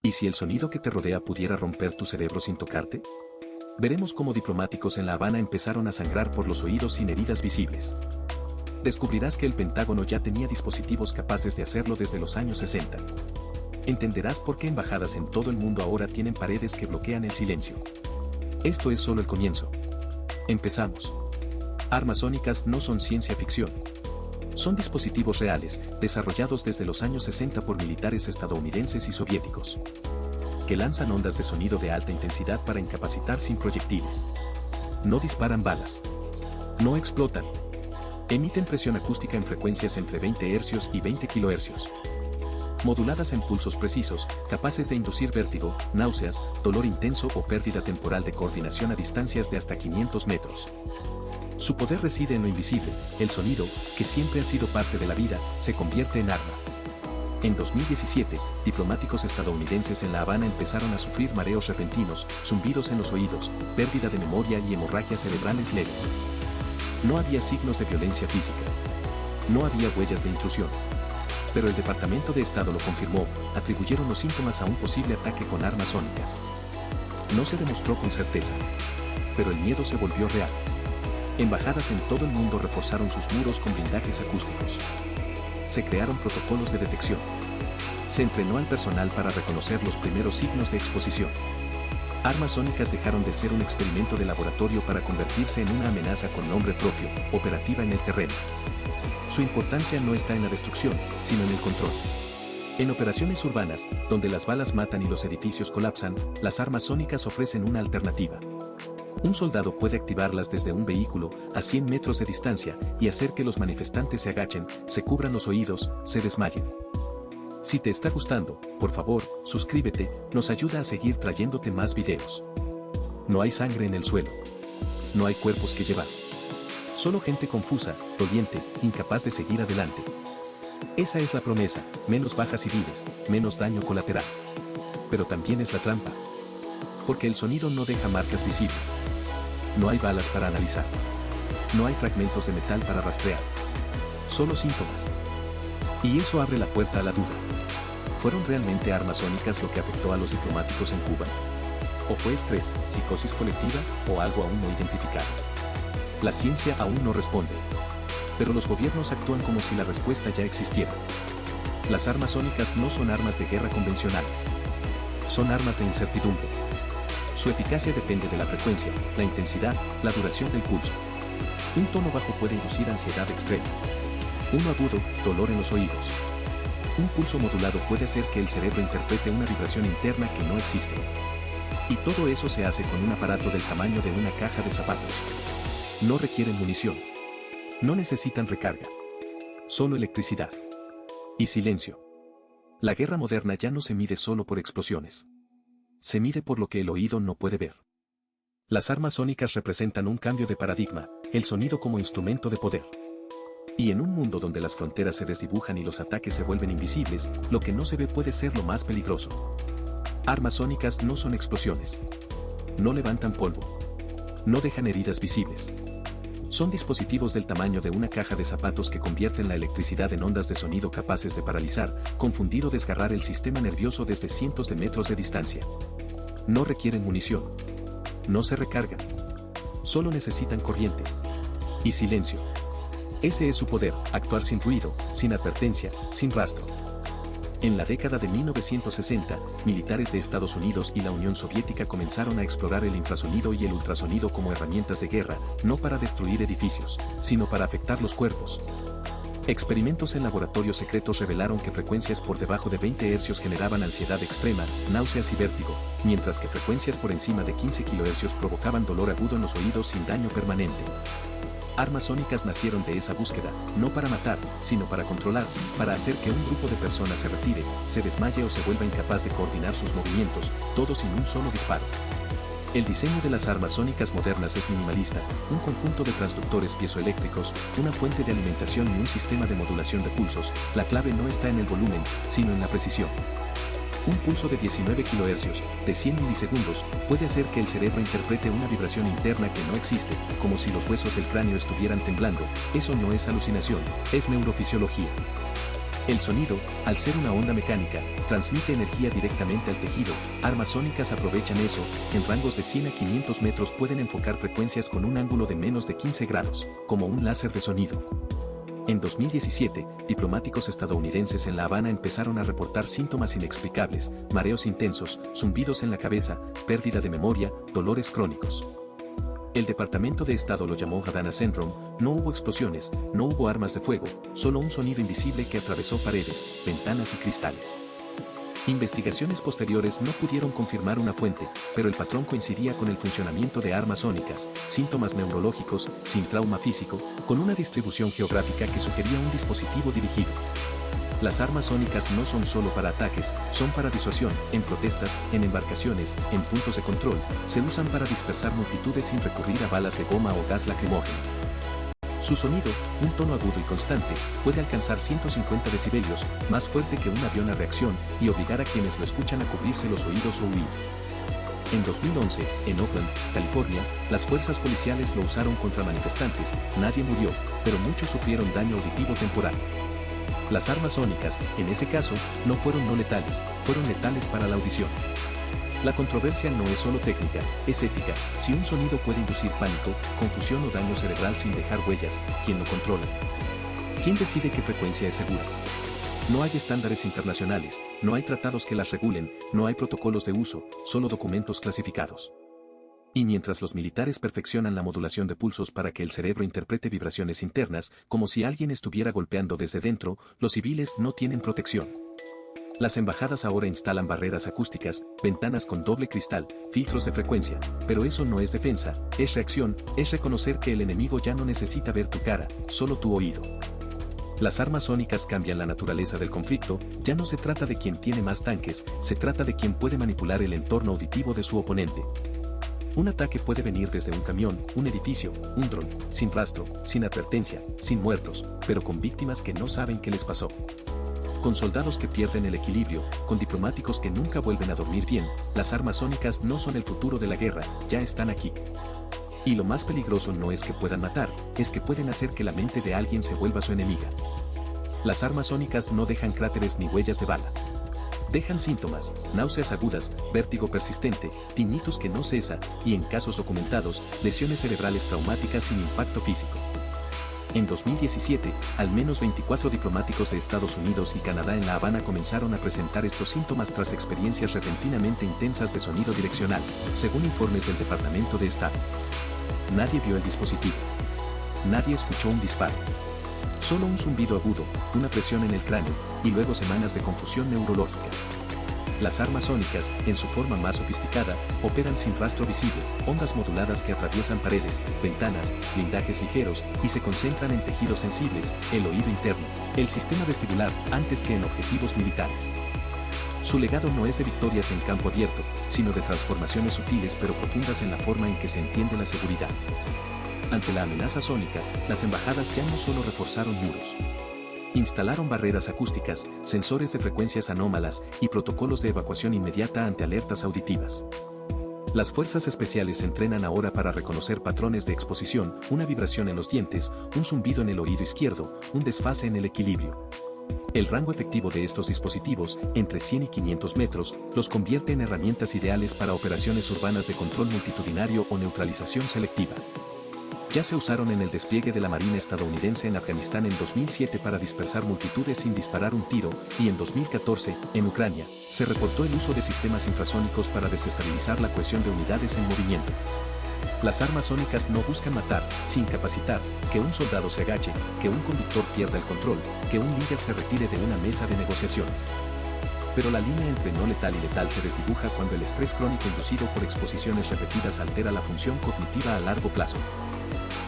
¿Y si el sonido que te rodea pudiera romper tu cerebro sin tocarte? Veremos cómo diplomáticos en La Habana empezaron a sangrar por los oídos sin heridas visibles. Descubrirás que el Pentágono ya tenía dispositivos capaces de hacerlo desde los años 60. Entenderás por qué embajadas en todo el mundo ahora tienen paredes que bloquean el silencio. Esto es solo el comienzo. Empezamos. Armas sónicas no son ciencia ficción. Son dispositivos reales, desarrollados desde los años 60 por militares estadounidenses y soviéticos, que lanzan ondas de sonido de alta intensidad para incapacitar sin proyectiles. No disparan balas. No explotan. Emiten presión acústica en frecuencias entre 20 Hz y 20 kHz. Moduladas en pulsos precisos, capaces de inducir vértigo, náuseas, dolor intenso o pérdida temporal de coordinación a distancias de hasta 500 metros. Su poder reside en lo invisible, el sonido, que siempre ha sido parte de la vida, se convierte en arma. En 2017, diplomáticos estadounidenses en La Habana empezaron a sufrir mareos repentinos, zumbidos en los oídos, pérdida de memoria y hemorragias cerebrales leves. No había signos de violencia física. No había huellas de intrusión. Pero el Departamento de Estado lo confirmó, atribuyeron los síntomas a un posible ataque con armas sónicas. No se demostró con certeza. Pero el miedo se volvió real. Embajadas en todo el mundo reforzaron sus muros con blindajes acústicos. Se crearon protocolos de detección. Se entrenó al personal para reconocer los primeros signos de exposición. Armas sónicas dejaron de ser un experimento de laboratorio para convertirse en una amenaza con nombre propio, operativa en el terreno. Su importancia no está en la destrucción, sino en el control. En operaciones urbanas, donde las balas matan y los edificios colapsan, las armas sónicas ofrecen una alternativa. Un soldado puede activarlas desde un vehículo, a 100 metros de distancia, y hacer que los manifestantes se agachen, se cubran los oídos, se desmayen. Si te está gustando, por favor, suscríbete, nos ayuda a seguir trayéndote más videos. No hay sangre en el suelo. No hay cuerpos que llevar. Solo gente confusa, doliente, incapaz de seguir adelante. Esa es la promesa, menos bajas civiles, menos daño colateral. Pero también es la trampa. Porque el sonido no deja marcas visibles. No hay balas para analizar. No hay fragmentos de metal para rastrear. Solo síntomas. Y eso abre la puerta a la duda. ¿Fueron realmente armas sónicas lo que afectó a los diplomáticos en Cuba? ¿O fue estrés, psicosis colectiva, o algo aún no identificado? La ciencia aún no responde. Pero los gobiernos actúan como si la respuesta ya existiera. Las armas sónicas no son armas de guerra convencionales. Son armas de incertidumbre. Su eficacia depende de la frecuencia, la intensidad, la duración del pulso. Un tono bajo puede inducir ansiedad extrema. Uno agudo, dolor en los oídos. Un pulso modulado puede hacer que el cerebro interprete una vibración interna que no existe. Y todo eso se hace con un aparato del tamaño de una caja de zapatos. No requieren munición. No necesitan recarga. Solo electricidad. Y silencio. La guerra moderna ya no se mide solo por explosiones. Se mide por lo que el oído no puede ver. Las armas sónicas representan un cambio de paradigma, el sonido como instrumento de poder. Y en un mundo donde las fronteras se desdibujan y los ataques se vuelven invisibles, lo que no se ve puede ser lo más peligroso. Armas sónicas no son explosiones. No levantan polvo. No dejan heridas visibles. Son dispositivos del tamaño de una caja de zapatos que convierten la electricidad en ondas de sonido capaces de paralizar, confundir o desgarrar el sistema nervioso desde cientos de metros de distancia. No requieren munición. No se recargan. Solo necesitan corriente. Y silencio. Ese es su poder, actuar sin ruido, sin advertencia, sin rastro. En la década de 1960, militares de Estados Unidos y la Unión Soviética comenzaron a explorar el infrasonido y el ultrasonido como herramientas de guerra, no para destruir edificios, sino para afectar los cuerpos. Experimentos en laboratorios secretos revelaron que frecuencias por debajo de 20 Hz generaban ansiedad extrema, náuseas y vértigo, mientras que frecuencias por encima de 15 kHz provocaban dolor agudo en los oídos sin daño permanente. Armas sónicas nacieron de esa búsqueda, no para matar, sino para controlar, para hacer que un grupo de personas se retire, se desmaye o se vuelva incapaz de coordinar sus movimientos, todo sin un solo disparo. El diseño de las armas sónicas modernas es minimalista, un conjunto de transductores piezoeléctricos, una fuente de alimentación y un sistema de modulación de pulsos. La clave no está en el volumen, sino en la precisión. Un pulso de 19 kHz, de 100 milisegundos, puede hacer que el cerebro interprete una vibración interna que no existe, como si los huesos del cráneo estuvieran temblando. Eso no es alucinación, es neurofisiología. El sonido, al ser una onda mecánica, transmite energía directamente al tejido. Armas sónicas aprovechan eso, en rangos de 100 a 500 metros pueden enfocar frecuencias con un ángulo de menos de 15 grados, como un láser de sonido. En 2017, diplomáticos estadounidenses en La Habana empezaron a reportar síntomas inexplicables, mareos intensos, zumbidos en la cabeza, pérdida de memoria, dolores crónicos. El Departamento de Estado lo llamó Havana Syndrome. No hubo explosiones, no hubo armas de fuego, solo un sonido invisible que atravesó paredes, ventanas y cristales. Investigaciones posteriores no pudieron confirmar una fuente, pero el patrón coincidía con el funcionamiento de armas sónicas, síntomas neurológicos, sin trauma físico, con una distribución geográfica que sugería un dispositivo dirigido. Las armas sónicas no son solo para ataques, son para disuasión, en protestas, en embarcaciones, en puntos de control, se usan para dispersar multitudes sin recurrir a balas de goma o gas lacrimógeno. Su sonido, un tono agudo y constante, puede alcanzar 150 decibelios, más fuerte que un avión a reacción, y obligar a quienes lo escuchan a cubrirse los oídos o huir. En 2011, en Oakland, California, las fuerzas policiales lo usaron contra manifestantes, nadie murió, pero muchos sufrieron daño auditivo temporal. Las armas sónicas, en ese caso, no fueron no letales, fueron letales para la audición. La controversia no es solo técnica, es ética. Si un sonido puede inducir pánico, confusión o daño cerebral sin dejar huellas, ¿quién lo controla? ¿Quién decide qué frecuencia es segura? No hay estándares internacionales, no hay tratados que las regulen, no hay protocolos de uso, solo documentos clasificados. Y mientras los militares perfeccionan la modulación de pulsos para que el cerebro interprete vibraciones internas, como si alguien estuviera golpeando desde dentro, los civiles no tienen protección. Las embajadas ahora instalan barreras acústicas, ventanas con doble cristal, filtros de frecuencia, pero eso no es defensa, es reacción, es reconocer que el enemigo ya no necesita ver tu cara, solo tu oído. Las armas sónicas cambian la naturaleza del conflicto, ya no se trata de quien tiene más tanques, se trata de quien puede manipular el entorno auditivo de su oponente. Un ataque puede venir desde un camión, un edificio, un dron, sin rastro, sin advertencia, sin muertos, pero con víctimas que no saben qué les pasó. Con soldados que pierden el equilibrio, con diplomáticos que nunca vuelven a dormir bien, las armas sónicas no son el futuro de la guerra, ya están aquí. Y lo más peligroso no es que puedan matar, es que pueden hacer que la mente de alguien se vuelva su enemiga. Las armas sónicas no dejan cráteres ni huellas de bala. Dejan síntomas, náuseas agudas, vértigo persistente, tinnitus que no cesa, y en casos documentados, lesiones cerebrales traumáticas sin impacto físico. En 2017, al menos 24 diplomáticos de Estados Unidos y Canadá en La Habana comenzaron a presentar estos síntomas tras experiencias repentinamente intensas de sonido direccional, según informes del Departamento de Estado. Nadie vio el dispositivo. Nadie escuchó un disparo. Solo un zumbido agudo, una presión en el cráneo, y luego semanas de confusión neurológica. Las armas sónicas, en su forma más sofisticada, operan sin rastro visible, ondas moduladas que atraviesan paredes, ventanas, blindajes ligeros, y se concentran en tejidos sensibles, el oído interno, el sistema vestibular, antes que en objetivos militares. Su legado no es de victorias en campo abierto, sino de transformaciones sutiles pero profundas en la forma en que se entiende la seguridad. Ante la amenaza sónica, las embajadas ya no solo reforzaron muros. Instalaron barreras acústicas, sensores de frecuencias anómalas y protocolos de evacuación inmediata ante alertas auditivas. Las fuerzas especiales se entrenan ahora para reconocer patrones de exposición, una vibración en los dientes, un zumbido en el oído izquierdo, un desfase en el equilibrio. El rango efectivo de estos dispositivos, entre 100 y 500 metros, los convierte en herramientas ideales para operaciones urbanas de control multitudinario o neutralización selectiva. Ya se usaron en el despliegue de la Marina estadounidense en Afganistán en 2007 para dispersar multitudes sin disparar un tiro, y en 2014, en Ucrania, se reportó el uso de sistemas infrasónicos para desestabilizar la cohesión de unidades en movimiento. Las armas sónicas no buscan matar, sino incapacitar, que un soldado se agache, que un conductor pierda el control, que un líder se retire de una mesa de negociaciones. Pero la línea entre no letal y letal se desdibuja cuando el estrés crónico inducido por exposiciones repetidas altera la función cognitiva a largo plazo.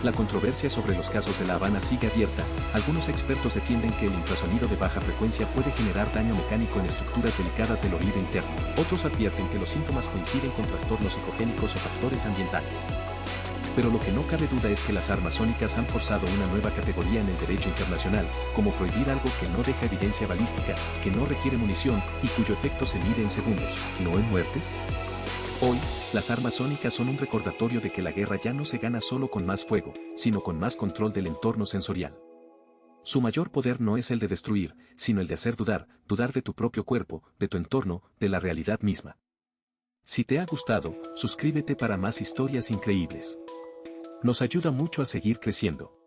La controversia sobre los casos de La Habana sigue abierta. Algunos expertos defienden que el infrasonido de baja frecuencia puede generar daño mecánico en estructuras delicadas del oído interno. Otros advierten que los síntomas coinciden con trastornos psicogénicos o factores ambientales. Pero lo que no cabe duda es que las armas sónicas han forzado una nueva categoría en el derecho internacional, como prohibir algo que no deja evidencia balística, que no requiere munición y cuyo efecto se mide en segundos, no en muertes. Hoy, las armas sónicas son un recordatorio de que la guerra ya no se gana solo con más fuego, sino con más control del entorno sensorial. Su mayor poder no es el de destruir, sino el de hacer dudar, dudar de tu propio cuerpo, de tu entorno, de la realidad misma. Si te ha gustado, suscríbete para más historias increíbles. Nos ayuda mucho a seguir creciendo.